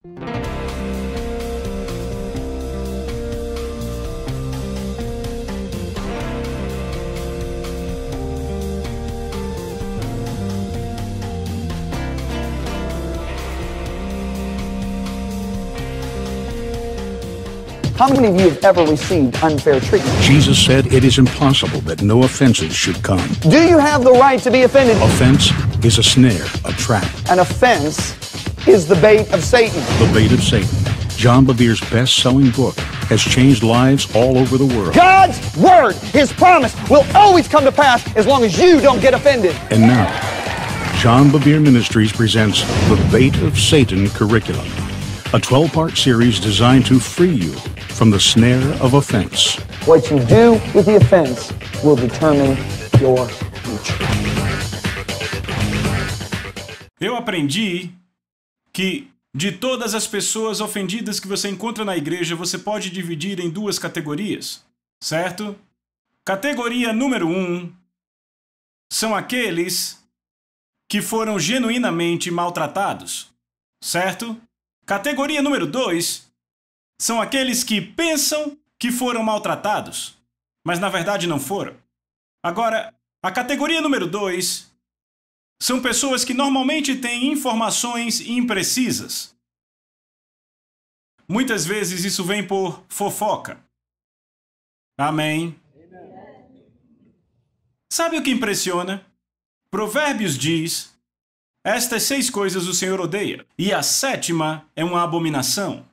How many of you have ever received unfair treatment? Jesus said it is impossible that no offenses should come. Do you have the right to be offended? Offense is a snare, a trap. An offense is the bait of Satan. The bait of Satan. John Bevere's best-selling book has changed lives all over the world. God's word, His promise, will always come to pass as long as you don't get offended. And now, John Bevere Ministries presents The Bait of Satan Curriculum, a 12-part series designed to free you from the snare of offense. What you do with the offense will determine your future. Eu aprendi que de todas as pessoas ofendidas que você encontra na igreja, você pode dividir em duas categorias, certo? Categoria número 1 são aqueles que foram genuinamente maltratados, certo? Categoria número 2 são aqueles que pensam que foram maltratados, mas na verdade não foram. Agora, a categoria número 2 são pessoas que normalmente têm informações imprecisas. Muitas vezes isso vem por fofoca. Amém? Sabe o que impressiona? Provérbios diz: estas 6 coisas o Senhor odeia, e a 7ª é uma abominação.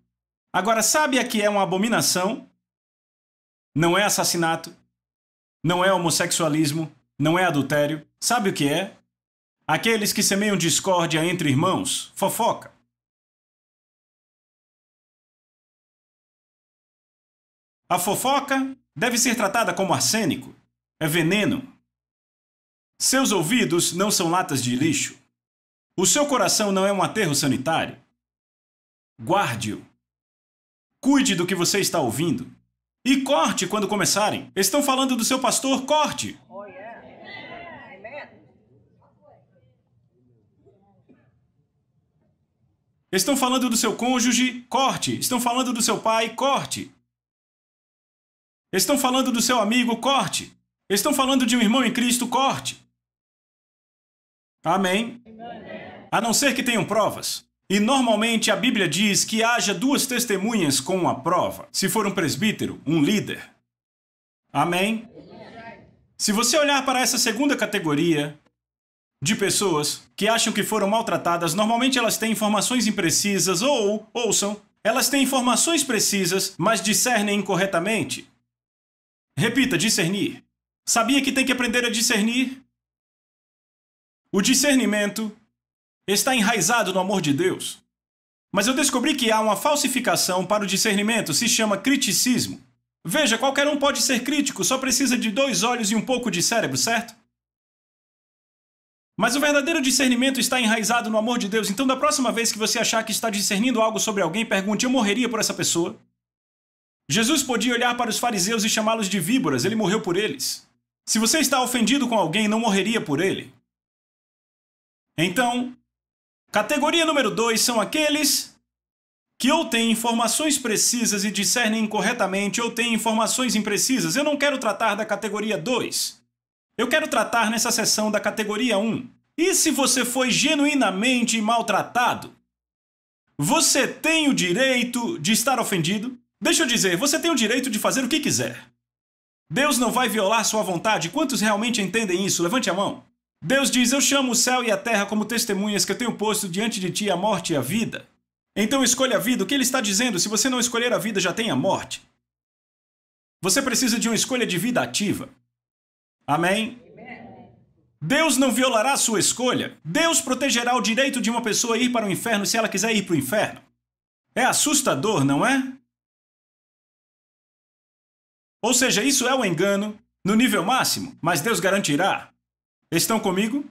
Agora, sabe a que é uma abominação? Não é assassinato, não é homossexualismo, não é adultério. Sabe o que é? Aqueles que semeiam discórdia entre irmãos, fofoca. A fofoca deve ser tratada como arsênico, é veneno. Seus ouvidos não são latas de lixo. O seu coração não é um aterro sanitário. Guarde-o. Cuide do que você está ouvindo. E corte quando começarem. Estão falando do seu pastor, corte. Estão falando do seu cônjuge, corte. Estão falando do seu pai, corte. Estão falando do seu amigo, corte. Estão falando de um irmão em Cristo, corte. Amém? A não ser que tenham provas. E normalmente a Bíblia diz que haja 2 testemunhas com a prova. Se for um presbítero, um líder. Amém? Se você olhar para essa segunda categoria de pessoas que acham que foram maltratadas, normalmente elas têm informações imprecisas ou, ouçam, elas têm informações precisas, mas discernem incorretamente. Repita, discernir. Sabia que tem que aprender a discernir? O discernimento está enraizado no amor de Deus. Mas eu descobri que há uma falsificação para o discernimento, se chama criticismo. Veja, qualquer um pode ser crítico, só precisa de 2 olhos e um pouco de cérebro, certo? Mas o verdadeiro discernimento está enraizado no amor de Deus. Então, da próxima vez que você achar que está discernindo algo sobre alguém, pergunte: eu morreria por essa pessoa? Jesus podia olhar para os fariseus e chamá-los de víboras, ele morreu por eles. Se você está ofendido com alguém, não morreria por ele. Então, categoria número 2 são aqueles que ou têm informações precisas e discernem incorretamente, ou têm informações imprecisas. Eu não quero tratar da categoria 2. Eu quero tratar nessa sessão da categoria 1. E se você foi genuinamente maltratado? Você tem o direito de estar ofendido? Deixa eu dizer, você tem o direito de fazer o que quiser. Deus não vai violar sua vontade. Quantos realmente entendem isso? Levante a mão. Deus diz: eu chamo o céu e a terra como testemunhas que eu tenho posto diante de ti a morte e a vida. Então escolha a vida. O que ele está dizendo? Se você não escolher a vida, já tem a morte. Você precisa de uma escolha de vida ativa. Amém? Deus não violará a sua escolha. Deus protegerá o direito de uma pessoa ir para o inferno se ela quiser ir para o inferno. É assustador, não é? Ou seja, isso é um engano no nível máximo, mas Deus garantirá. Estão comigo?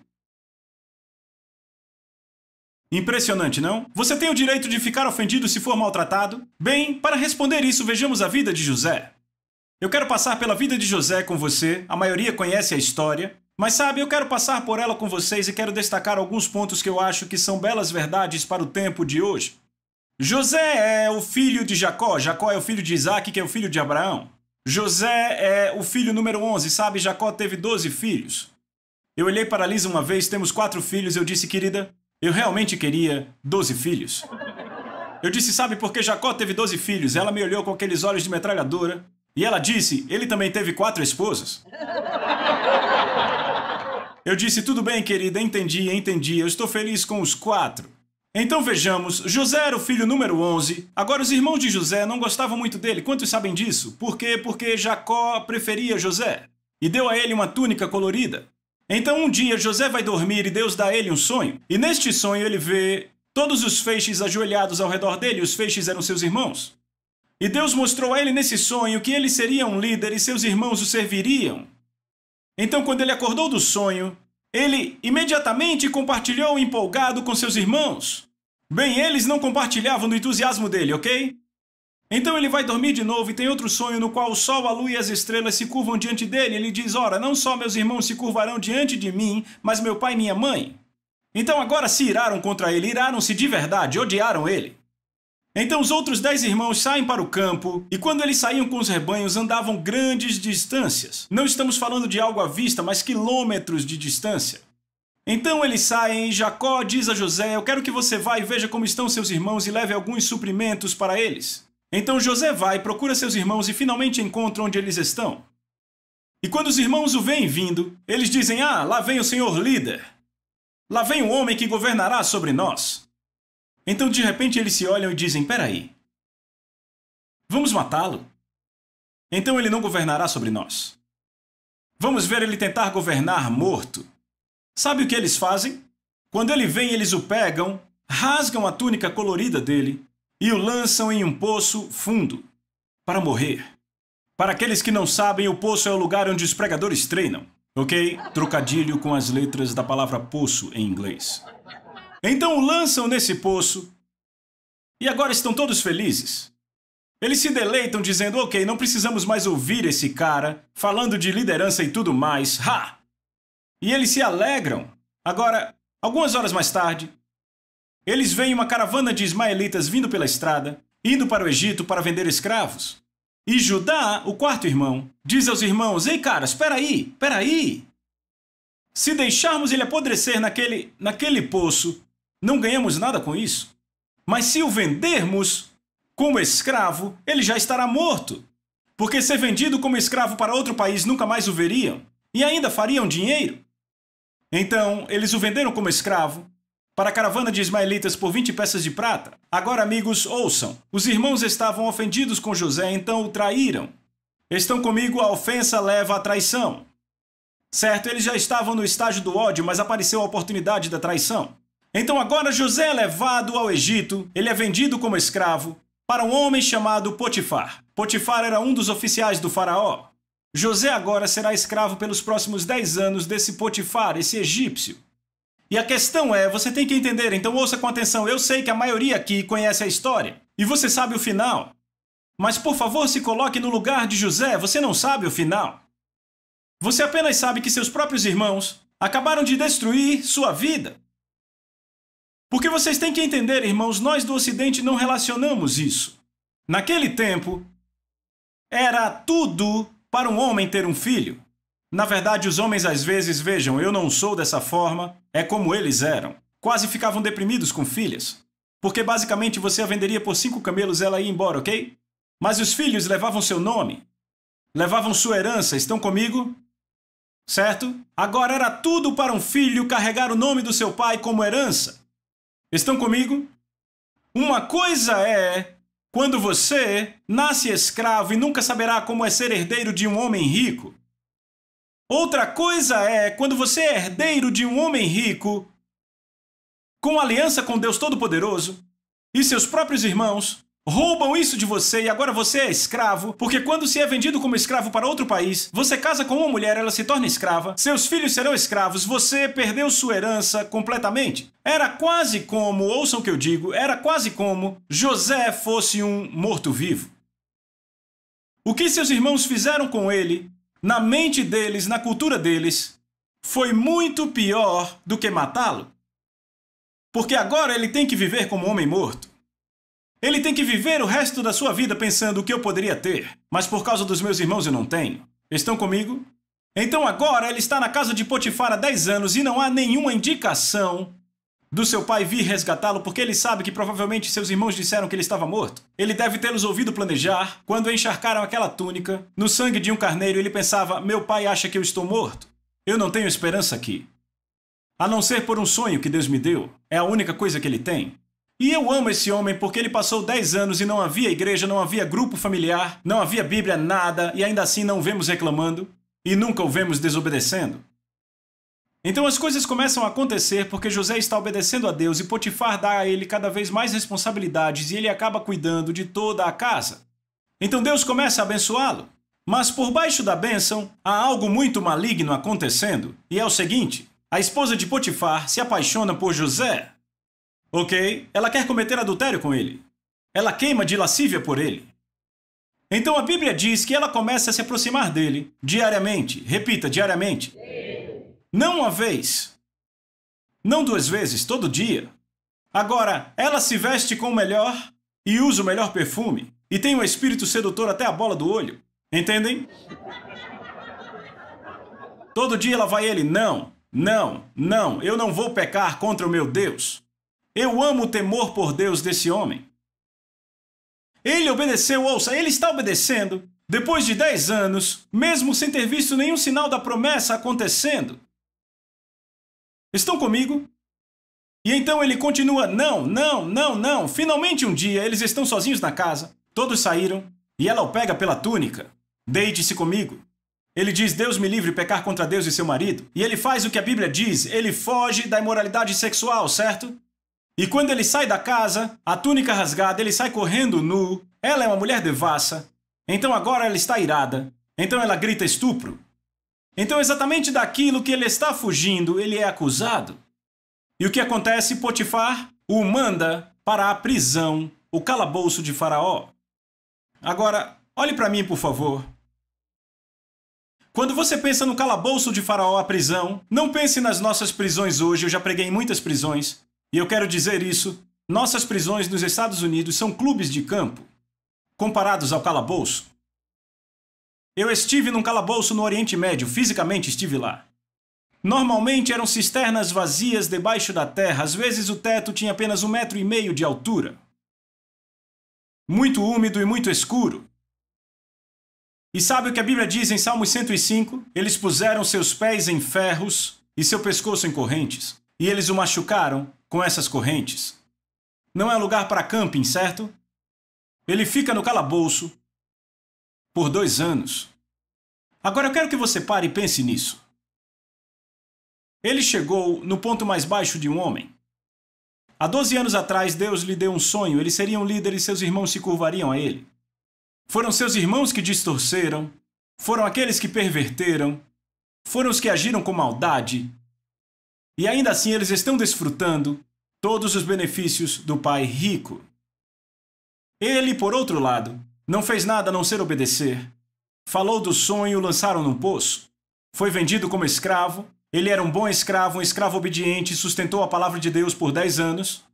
Impressionante, não? Você tem o direito de ficar ofendido se for maltratado? Bem, para responder isso, vejamos a vida de José. Eu quero passar pela vida de José com você. A maioria conhece a história. Mas sabe, eu quero passar por ela com vocês e quero destacar alguns pontos que eu acho que são belas verdades para o tempo de hoje. José é o filho de Jacó. Jacó é o filho de Isaac, que é o filho de Abraão. José é o filho número 11. Sabe, Jacó teve 12 filhos. Eu olhei para a Lisa uma vez, temos 4 filhos. Eu disse, querida, eu realmente queria 12 filhos. Eu disse, sabe por que Jacó teve 12 filhos? Ela me olhou com aqueles olhos de metralhadora. E ela disse, ele também teve 4 esposas. Eu disse, tudo bem, querida, entendi. Eu estou feliz com os 4. Então vejamos, José era o filho número 11. Agora os irmãos de José não gostavam muito dele. Quantos sabem disso? Por quê? Porque Jacó preferia José e deu a ele uma túnica colorida. Então um dia José vai dormir e Deus dá a ele um sonho. E neste sonho ele vê todos os feixes ajoelhados ao redor dele. Os feixes eram seus irmãos. E Deus mostrou a ele nesse sonho que ele seria um líder e seus irmãos o serviriam. Então quando ele acordou do sonho, ele imediatamente compartilhou empolgado com seus irmãos. Bem, eles não compartilhavam do entusiasmo dele, ok? Então ele vai dormir de novo e tem outro sonho no qual o sol, a lua e as estrelas se curvam diante dele. Ele diz, ora, não só meus irmãos se curvarão diante de mim, mas meu pai e minha mãe. Então agora se iraram contra ele, iraram-se de verdade, odiaram ele. Então os outros 10 irmãos saem para o campo e quando eles saíam com os rebanhos andavam grandes distâncias. Não estamos falando de algo à vista, mas quilômetros de distância. Então eles saem e Jacó diz a José, eu quero que você vá e veja como estão seus irmãos e leve alguns suprimentos para eles. Então José vai, procura seus irmãos e finalmente encontra onde eles estão. E quando os irmãos o veem vindo, eles dizem, ah, lá vem o senhor líder. Lá vem o homem que governará sobre nós. Então de repente eles se olham e dizem, peraí, vamos matá-lo? Então ele não governará sobre nós. Vamos ver ele tentar governar morto. Sabe o que eles fazem? Quando ele vem, eles o pegam, rasgam a túnica colorida dele e o lançam em um poço fundo para morrer. Para aqueles que não sabem, o poço é o lugar onde os pregadores treinam. Ok? Trocadilho com as letras da palavra poço em inglês. Então o lançam nesse poço e agora estão todos felizes. Eles se deleitam dizendo, ok, não precisamos mais ouvir esse cara falando de liderança e tudo mais. Ha! E eles se alegram. Agora, algumas horas mais tarde, eles veem uma caravana de ismaelitas vindo pela estrada, indo para o Egito para vender escravos. E Judá, o 4º irmão, diz aos irmãos, ei caras, peraí. Se deixarmos ele apodrecer naquele poço, não ganhamos nada com isso. Mas se o vendermos como escravo, ele já estará morto. Porque ser vendido como escravo para outro país nunca mais o veriam. E ainda fariam dinheiro. Então, eles o venderam como escravo para a caravana de ismaelitas por 20 peças de prata. Agora, amigos, ouçam. Os irmãos estavam ofendidos com José, então o traíram. Estão comigo, a ofensa leva à traição. Certo, eles já estavam no estágio do ódio, mas apareceu a oportunidade da traição. Então agora José é levado ao Egito, ele é vendido como escravo para um homem chamado Potifar. Potifar era um dos oficiais do faraó. José agora será escravo pelos próximos 10 anos desse Potifar, esse egípcio. E a questão é, você tem que entender, então ouça com atenção, eu sei que a maioria aqui conhece a história, e você sabe o final. Mas por favor se coloque no lugar de José, você não sabe o final. Você apenas sabe que seus próprios irmãos acabaram de destruir sua vida. Porque vocês têm que entender, irmãos, nós do Ocidente não relacionamos isso. Naquele tempo, era tudo para um homem ter um filho. Na verdade, os homens às vezes, vejam, eu não sou dessa forma, é como eles eram. Quase ficavam deprimidos com filhas. Porque basicamente você a venderia por 5 camelos e ela ia embora, ok? Mas os filhos levavam seu nome, levavam sua herança, estão comigo? Certo? Agora era tudo para um filho carregar o nome do seu pai como herança. Estão comigo? Uma coisa é quando você nasce escravo e nunca saberá como é ser herdeiro de um homem rico. Outra coisa é quando você é herdeiro de um homem rico com aliança com Deus Todo-Poderoso e seus próprios irmãos roubam isso de você e agora você é escravo, porque quando se é vendido como escravo para outro país, você casa com uma mulher, ela se torna escrava, seus filhos serão escravos, você perdeu sua herança completamente. Era quase como, ouçam o que eu digo, era quase como José fosse um morto-vivo. O que seus irmãos fizeram com ele, na mente deles, na cultura deles, foi muito pior do que matá-lo. Porque agora ele tem que viver como um homem morto. Ele tem que viver o resto da sua vida pensando o que eu poderia ter, mas por causa dos meus irmãos eu não tenho. Estão comigo? Então agora ele está na casa de Potifar há 10 anos e não há nenhuma indicação do seu pai vir resgatá-lo, porque ele sabe que provavelmente seus irmãos disseram que ele estava morto. Ele deve tê-los ouvido planejar quando encharcaram aquela túnica no sangue de um carneiro. Ele pensava: meu pai acha que eu estou morto. Eu não tenho esperança aqui. A não ser por um sonho que Deus me deu. É a única coisa que ele tem. E eu amo esse homem porque ele passou 10 anos e não havia igreja, não havia grupo familiar, não havia Bíblia, nada, e ainda assim não o vemos reclamando e nunca o vemos desobedecendo. Então as coisas começam a acontecer porque José está obedecendo a Deus e Potifar dá a ele cada vez mais responsabilidades e ele acaba cuidando de toda a casa. Então Deus começa a abençoá-lo. Mas por baixo da bênção há algo muito maligno acontecendo, e é o seguinte: a esposa de Potifar se apaixona por José. Ok, ela quer cometer adultério com ele. Ela queima de lascívia por ele. Então a Bíblia diz que ela começa a se aproximar dele diariamente. Repita, diariamente. Não uma vez. Não 2 vezes, todo dia. Agora, ela se veste com o melhor e usa o melhor perfume. E tem um espírito sedutor até a bola do olho. Entendem? Todo dia ela vai a ele: não, não, não, eu não vou pecar contra o meu Deus. Eu amo o temor por Deus desse homem. Ele obedeceu, ouça, ele está obedecendo depois de 10 anos, mesmo sem ter visto nenhum sinal da promessa acontecendo. Estão comigo? E então ele continua: não, não, não, não. Finalmente um dia eles estão sozinhos na casa, todos saíram, e ela o pega pela túnica. Deite-se comigo. Ele diz: Deus me livre de pecar contra Deus e seu marido. E ele faz o que a Bíblia diz, ele foge da imoralidade sexual, certo? E quando ele sai da casa, a túnica rasgada, ele sai correndo nu. Ela é uma mulher devassa. Então agora ela está irada. Então ela grita estupro. Então exatamente daquilo que ele está fugindo, ele é acusado. E o que acontece? Potifar o manda para a prisão, o calabouço de Faraó. Agora, olhe para mim, por favor. Quando você pensa no calabouço de Faraó, a prisão, não pense nas nossas prisões hoje. Eu já preguei em muitas prisões. E eu quero dizer isso: nossas prisões nos Estados Unidos são clubes de campo, comparados ao calabouço. Eu estive num calabouço no Oriente Médio, fisicamente estive lá. Normalmente eram cisternas vazias debaixo da terra, às vezes o teto tinha apenas 1,5 metro de altura. Muito úmido e muito escuro. E sabe o que a Bíblia diz em Salmos 105? Eles puseram seus pés em ferros e seu pescoço em correntes, e eles o machucaram com essas correntes. Não é lugar para camping, certo? Ele fica no calabouço por 2 anos. Agora eu quero que você pare e pense nisso. Ele chegou no ponto mais baixo de um homem. Há 12 anos atrás, Deus lhe deu um sonho. Ele seria um líder e seus irmãos se curvariam a ele. Foram seus irmãos que distorceram, foram aqueles que perverteram, foram os que agiram com maldade. E ainda assim eles estão desfrutando todos os benefícios do pai rico. Ele, por outro lado, não fez nada a não ser obedecer. Falou do sonho, lançaram num poço. Foi vendido como escravo. Ele era um bom escravo, um escravo obediente, sustentou a palavra de Deus por 10 anos.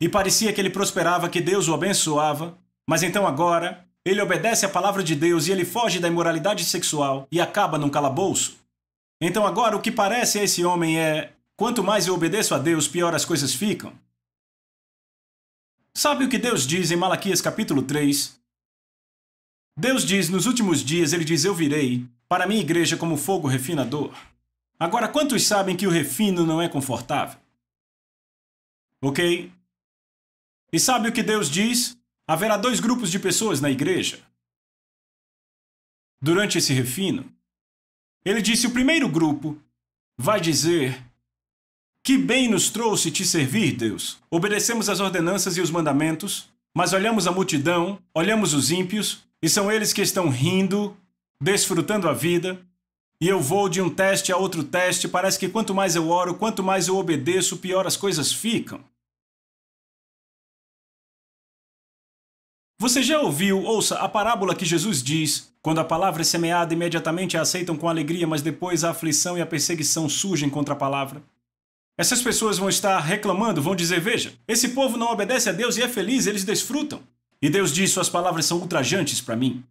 E parecia que ele prosperava, que Deus o abençoava. Mas então agora, ele obedece à palavra de Deus e ele foge da imoralidade sexual e acaba num calabouço. Então agora o que parece a esse homem é: quanto mais eu obedeço a Deus, pior as coisas ficam. Sabe o que Deus diz em Malaquias capítulo 3? Deus diz, nos últimos dias, ele diz: eu virei para a minha igreja como fogo refinador. Agora, quantos sabem que o refino não é confortável? Ok? E sabe o que Deus diz? Haverá 2 grupos de pessoas na igreja durante esse refino. Ele disse: o primeiro grupo vai dizer: que bem nos trouxe te servir, Deus. Obedecemos as ordenanças e os mandamentos, mas olhamos a multidão, olhamos os ímpios, e são eles que estão rindo, desfrutando a vida. E eu vou de um teste a outro teste, parece que quanto mais eu oro, quanto mais eu obedeço, pior as coisas ficam. Você já ouviu, ouça, a parábola que Jesus diz: quando a palavra é semeada, imediatamente a aceitam com alegria, mas depois a aflição e a perseguição surgem contra a palavra? Essas pessoas vão estar reclamando, vão dizer, veja, esse povo não obedece a Deus e é feliz, eles desfrutam. E Deus diz, suas palavras são ultrajantes para mim.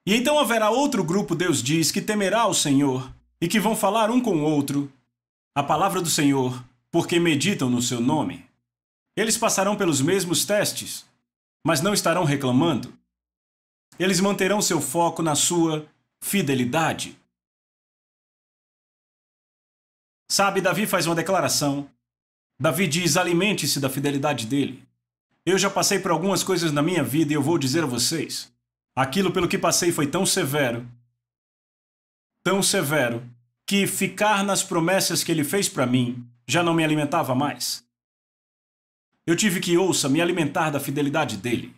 E então haverá outro grupo, Deus diz, que temerá o Senhor e que vão falar um com o outro a palavra do Senhor, porque meditam no seu nome. Eles passarão pelos mesmos testes, mas não estarão reclamando. Eles manterão seu foco na sua fidelidade. Sabe, Davi faz uma declaração. Davi diz, alimente-se da fidelidade dele. Eu já passei por algumas coisas na minha vida e eu vou dizer a vocês, aquilo pelo que passei foi tão severo, que ficar nas promessas que ele fez para mim já não me alimentava mais. Eu tive que, me alimentar da fidelidade dele.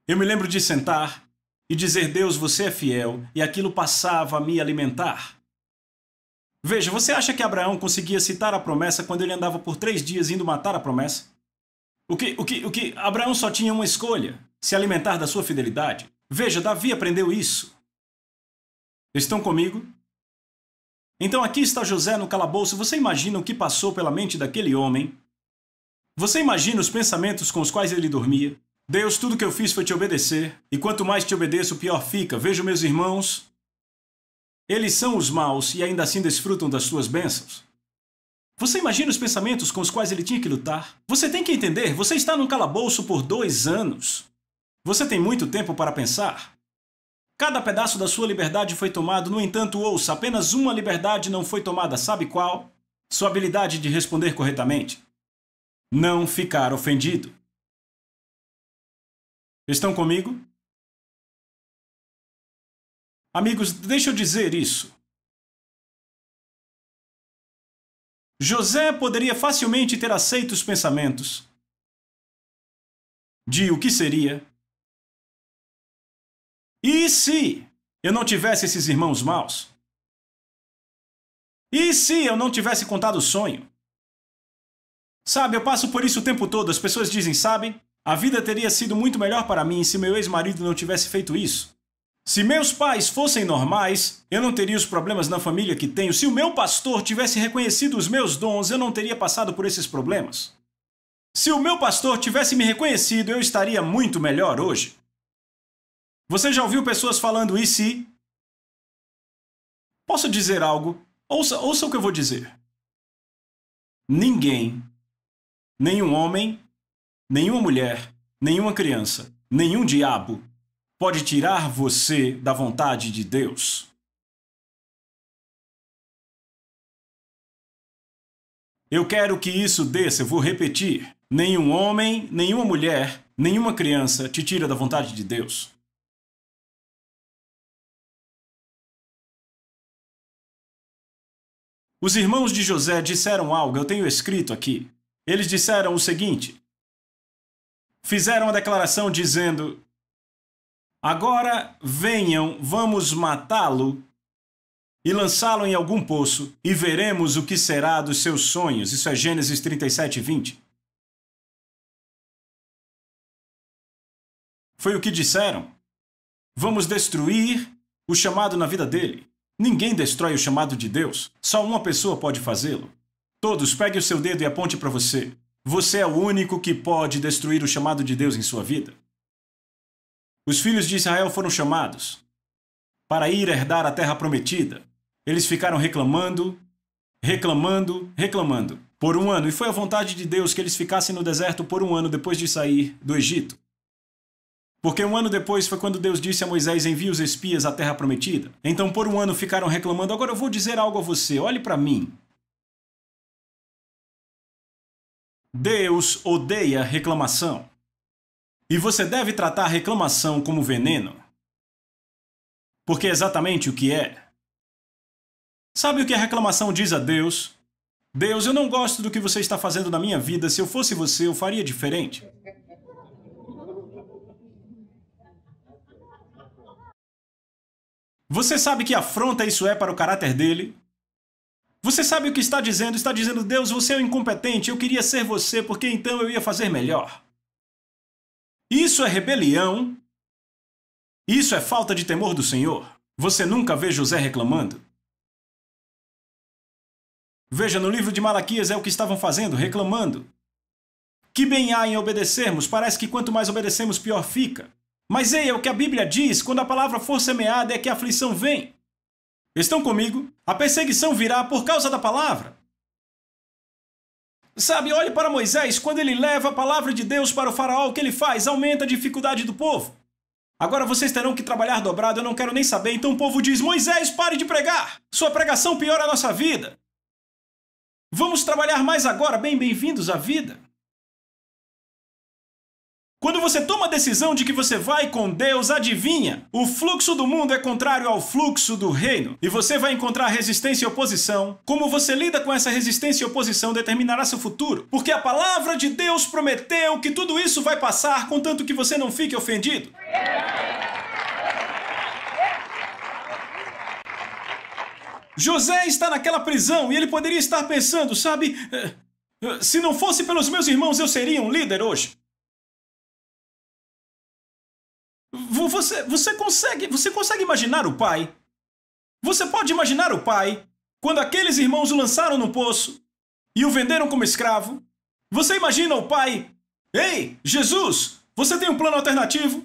Eu me lembro de sentar e dizer, Deus, você é fiel, e aquilo passava a me alimentar. Veja, você acha que Abraão conseguia citar a promessa quando ele andava por 3 dias indo matar a promessa? Abraão só tinha uma escolha, se alimentar da sua fidelidade. Veja, Davi aprendeu isso. Estão comigo? Então aqui está José no calabouço. Você imagina o que passou pela mente daquele homem? Você imagina os pensamentos com os quais ele dormia? Deus, tudo que eu fiz foi te obedecer, e quanto mais te obedeço, pior fica. Vejo meus irmãos. Eles são os maus e ainda assim desfrutam das suas bênçãos. Você imagina os pensamentos com os quais ele tinha que lutar? Você tem que entender, você está num calabouço por 2 anos. Você tem muito tempo para pensar. Cada pedaço da sua liberdade foi tomado, no entanto, ouça, apenas uma liberdade não foi tomada, sabe qual? Sua habilidade de responder corretamente. Não ficar ofendido. Estão comigo? Amigos, deixa eu dizer isso. José poderia facilmente ter aceito os pensamentos de o que seria. E se eu não tivesse esses irmãos maus? E se eu não tivesse contado o sonho? Sabe, eu passo por isso o tempo todo. As pessoas dizem, sabe, a vida teria sido muito melhor para mim se meu ex-marido não tivesse feito isso. Se meus pais fossem normais, eu não teria os problemas na família que tenho. Se o meu pastor tivesse reconhecido os meus dons, eu não teria passado por esses problemas. Se o meu pastor tivesse me reconhecido, eu estaria muito melhor hoje. Você já ouviu pessoas falando e se? Posso dizer algo? Ouça o que eu vou dizer. Ninguém, nenhum homem, nenhuma mulher, nenhuma criança, nenhum diabo pode tirar você da vontade de Deus. Eu quero que isso desça, eu vou repetir. Nenhum homem, nenhuma mulher, nenhuma criança te tira da vontade de Deus. Os irmãos de José disseram algo, eu tenho escrito aqui. Eles disseram o seguinte. Fizeram a declaração dizendo, agora venham, vamos matá-lo e lançá-lo em algum poço e veremos o que será dos seus sonhos. Isso é Gênesis 37, 20. Foi o que disseram. Vamos destruir o chamado na vida dele. Ninguém destrói o chamado de Deus. Só uma pessoa pode fazê-lo. Todos, pegue o seu dedo e aponte para você. Você é o único que pode destruir o chamado de Deus em sua vida. Os filhos de Israel foram chamados para ir herdar a terra prometida. Eles ficaram reclamando por 1 ano. E foi a vontade de Deus que eles ficassem no deserto por 1 ano depois de sair do Egito. Porque 1 ano depois foi quando Deus disse a Moisés, envie os espias à terra prometida. Então por 1 ano ficaram reclamando. Agora eu vou dizer algo a você, olhe para mim. Deus odeia reclamação. E você deve tratar a reclamação como veneno. Porque é exatamente o que é. Sabe o que a reclamação diz a Deus? Deus, eu não gosto do que você está fazendo na minha vida. Se eu fosse você, eu faria diferente. Você sabe que afronta isso é para o caráter dele? Você sabe o que está dizendo? Está dizendo, Deus, você é um incompetente, eu queria ser você, porque então eu ia fazer melhor. Isso é rebelião. Isso é falta de temor do Senhor. Você nunca vê José reclamando. Veja, no livro de Malaquias é o que estavam fazendo, reclamando. Que bem há em obedecermos? Parece que quanto mais obedecemos, pior fica. Mas ei, é o que a Bíblia diz, quando a palavra for semeada é que a aflição vem. Estão comigo? A perseguição virá por causa da palavra. Sabe, olhe para Moisés, quando ele leva a palavra de Deus para o faraó, o que ele faz? Aumenta a dificuldade do povo. Agora vocês terão que trabalhar dobrado, eu não quero nem saber. Então o povo diz, Moisés, pare de pregar. Sua pregação piora a nossa vida. Vamos trabalhar mais agora, bem-vindos à vida. Quando você toma a decisão de que você vai com Deus, adivinha? O fluxo do mundo é contrário ao fluxo do reino. E você vai encontrar resistência e oposição. Como você lida com essa resistência e oposição determinará seu futuro. Porque a palavra de Deus prometeu que tudo isso vai passar, contanto que você não fique ofendido. José está naquela prisão e ele poderia estar pensando, sabe? Se não fosse pelos meus irmãos, eu seria um líder hoje. Você consegue imaginar o pai? Você pode imaginar o pai quando aqueles irmãos o lançaram no poço e o venderam como escravo? Você imagina o pai? Ei, Jesus, você tem um plano alternativo?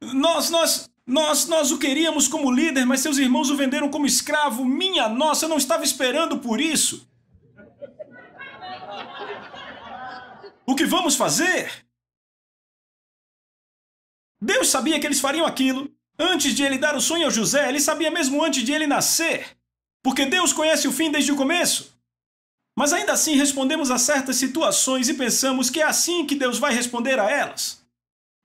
Nós o queríamos como líder, mas seus irmãos o venderam como escravo. Minha nossa, eu não estava esperando por isso. O que vamos fazer? Deus sabia que eles fariam aquilo. Antes de ele dar o sonho ao José, ele sabia mesmo antes de ele nascer. Porque Deus conhece o fim desde o começo. Mas ainda assim respondemos a certas situações e pensamos que é assim que Deus vai responder a elas.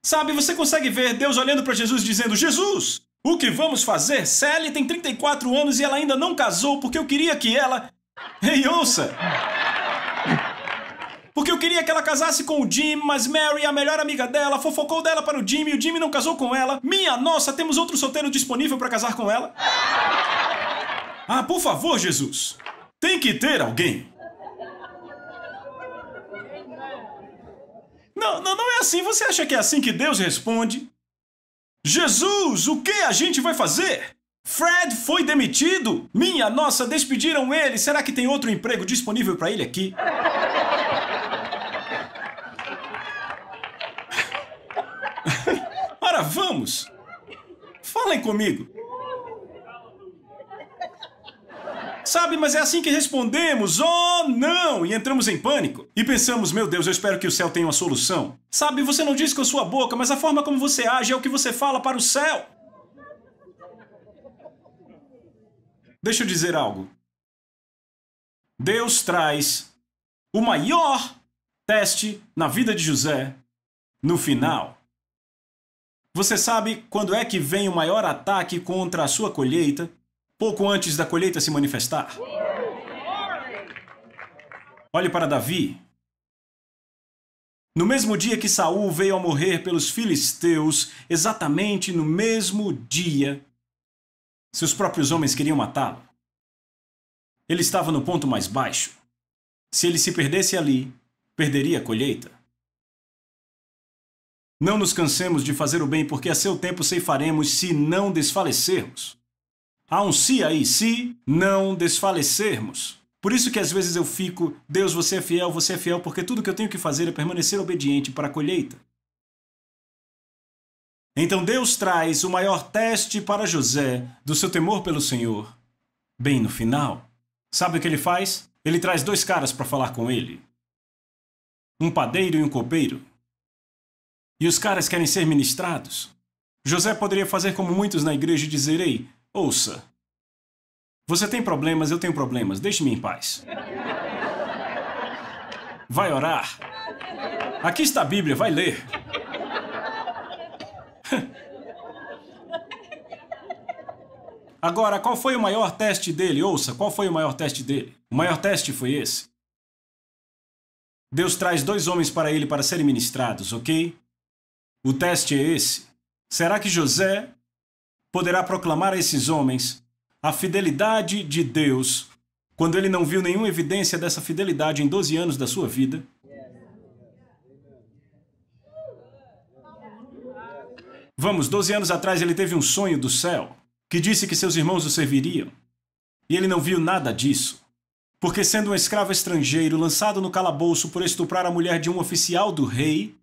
Sabe, você consegue ver Deus olhando para Jesus dizendo, Jesus, o que vamos fazer? Sally tem 34 anos e ela ainda não casou porque eu queria que ela... Ei, ouça! Porque eu queria que ela casasse com o Jim, mas Mary, a melhor amiga dela, fofocou dela para o Jim e o Jimmy não casou com ela. Minha nossa, temos outro solteiro disponível para casar com ela? Ah, por favor, Jesus. Tem que ter alguém. Não é assim. Você acha que é assim que Deus responde? Jesus, o que a gente vai fazer? Fred foi demitido? Minha nossa, despediram ele. Será que tem outro emprego disponível para ele aqui? Ora, vamos! Falem comigo! Sabe, mas é assim que respondemos, oh não! E entramos em pânico. E pensamos, meu Deus, eu espero que o céu tenha uma solução. Sabe, você não diz com a sua boca, mas a forma como você age é o que você fala para o céu. Deixa eu dizer algo. Deus traz o maior teste na vida de José no final. Você sabe quando é que vem o maior ataque contra a sua colheita? Pouco antes da colheita se manifestar. Olhe para Davi. No mesmo dia que Saul veio a morrer pelos filisteus, exatamente no mesmo dia, seus próprios homens queriam matá-lo. Ele estava no ponto mais baixo. Se ele se perdesse ali, perderia a colheita. Não nos cansemos de fazer o bem, porque a seu tempo ceifaremos se não desfalecermos. Há um se aí, se não desfalecermos. Por isso que às vezes eu fico, Deus, você é fiel, porque tudo que eu tenho que fazer é permanecer obediente para a colheita. Então Deus traz o maior teste para José do seu temor pelo Senhor. Bem no final, sabe o que ele faz? Ele traz dois caras para falar com ele. Um padeiro e um copeiro. E os caras querem ser ministrados. José poderia fazer como muitos na igreja e dizer, ei, ouça, você tem problemas, eu tenho problemas, deixe-me em paz. Vai orar. Aqui está a Bíblia, vai ler. Agora, qual foi o maior teste dele? Ouça, qual foi o maior teste dele? O maior teste foi esse. Deus traz dois homens para ele para serem ministrados, ok? O teste é esse. Será que José poderá proclamar a esses homens a fidelidade de Deus quando ele não viu nenhuma evidência dessa fidelidade em 12 anos da sua vida? Vamos, 12 anos atrás ele teve um sonho do céu que disse que seus irmãos o serviriam. E ele não viu nada disso. Porque sendo um escravo estrangeiro lançado no calabouço por estuprar a mulher de um oficial do rei,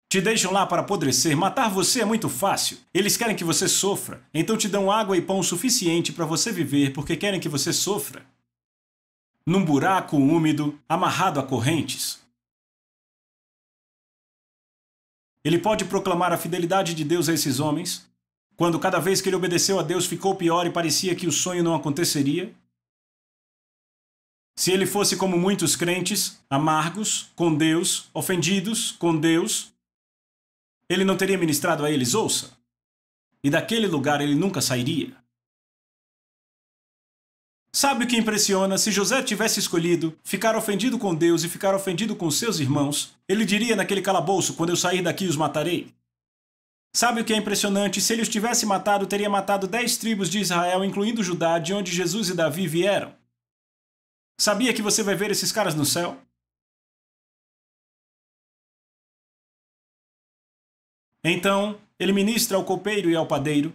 te deixam lá para apodrecer. Matar você é muito fácil. Eles querem que você sofra, então te dão água e pão suficiente para você viver porque querem que você sofra. Num buraco úmido, amarrado a correntes. Ele pode proclamar a fidelidade de Deus a esses homens, quando cada vez que ele obedeceu a Deus ficou pior e parecia que o sonho não aconteceria? Se ele fosse como muitos crentes, amargos com Deus, ofendidos com Deus, ele não teria ministrado a eles, ouça. E daquele lugar ele nunca sairia. Sabe o que impressiona? Se José tivesse escolhido ficar ofendido com Deus e ficar ofendido com seus irmãos, ele diria naquele calabouço, quando eu sair daqui os matarei. Sabe o que é impressionante? Se ele os tivesse matado, teria matado 10 tribos de Israel, incluindo Judá, de onde Jesus e Davi vieram. Sabia que você vai ver esses caras no céu? Então, ele ministra ao copeiro e ao padeiro.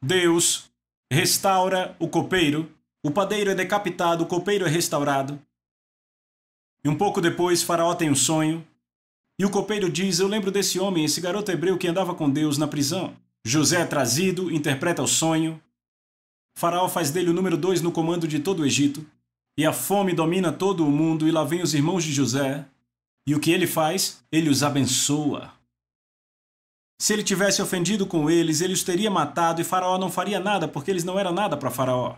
Deus restaura o copeiro. O padeiro é decapitado, o copeiro é restaurado. E um pouco depois, Faraó tem um sonho. E o copeiro diz, eu lembro desse homem, esse garoto hebreu que andava com Deus na prisão. José é trazido, interpreta o sonho. Faraó faz dele o número 2 no comando de todo o Egito. E a fome domina todo o mundo, e lá vem os irmãos de José. E o que ele faz? Ele os abençoa. Se ele tivesse ofendido com eles, ele os teria matado e Faraó não faria nada, porque eles não eram nada para Faraó.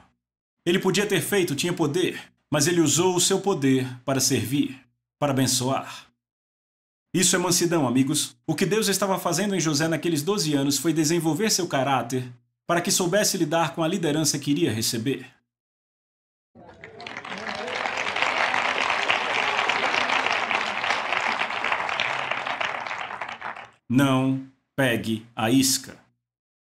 Ele podia ter feito, tinha poder, mas ele usou o seu poder para servir, para abençoar. Isso é mansidão, amigos. O que Deus estava fazendo em José naqueles 12 anos foi desenvolver seu caráter para que soubesse lidar com a liderança que iria receber. Não pegue a isca.